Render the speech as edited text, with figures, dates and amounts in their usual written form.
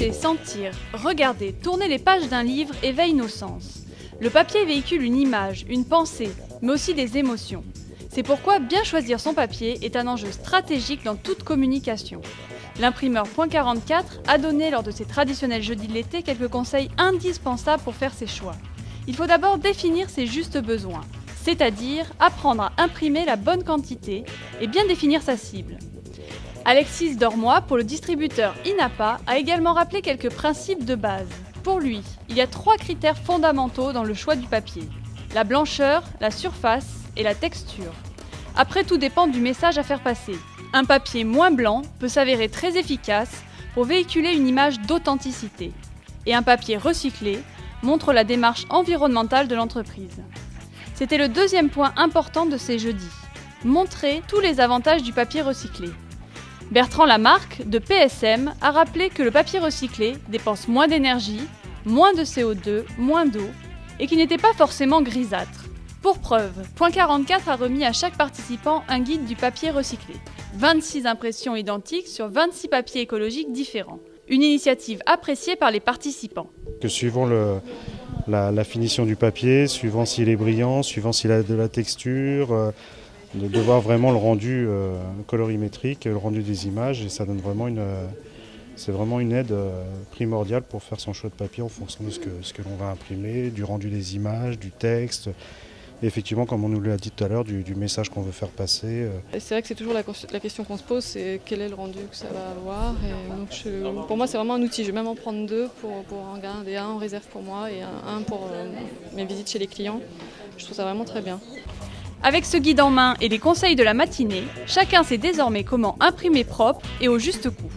toucher, sentir, regarder, tourner les pages d'un livre éveille nos sens. Le papier véhicule une image, une pensée, mais aussi des émotions. C'est pourquoi bien choisir son papier est un enjeu stratégique dans toute communication. L'imprimeur .44 a donné lors de ses traditionnels jeudis de l'été quelques conseils indispensables pour faire ses choix. Il faut d'abord définir ses justes besoins, c'est-à-dire apprendre à imprimer la bonne quantité et bien définir sa cible. Alexis Dormois, pour le distributeur INAPA, a également rappelé quelques principes de base. Pour lui, il y a 3 critères fondamentaux dans le choix du papier: la blancheur, la surface et la texture. Après, tout dépend du message à faire passer. Un papier moins blanc peut s'avérer très efficace pour véhiculer une image d'authenticité. Et un papier recyclé montre la démarche environnementale de l'entreprise. C'était le deuxième point important de ces jeudis: montrer tous les avantages du papier recyclé. Bertrand Lamarque, de PSM, a rappelé que le papier recyclé dépense moins d'énergie, moins de CO2, moins d'eau, et qu'il n'était pas forcément grisâtre. Pour preuve, .44 a remis à chaque participant un guide du papier recyclé. 26 impressions identiques sur 26 papiers écologiques différents. Une initiative appréciée par les participants. Suivant la finition du papier, suivant s'il est brillant, suivant s'il a de la texture, de voir vraiment le rendu colorimétrique, le rendu des images, et ça donne vraiment c'est vraiment une aide primordiale pour faire son choix de papier en fonction de ce que l'on va imprimer, du rendu des images, du texte, et effectivement, comme on nous l'a dit tout à l'heure, du message qu'on veut faire passer. C'est vrai que c'est toujours la question qu'on se pose, c'est quel est le rendu que ça va avoir. Et donc pour moi, c'est vraiment un outil. Je vais même en prendre 2 pour en garder un en réserve pour moi et un pour mes visites chez les clients. Je trouve ça vraiment très bien. Avec ce guide en main et les conseils de la matinée, chacun sait désormais comment imprimer propre et au juste coût.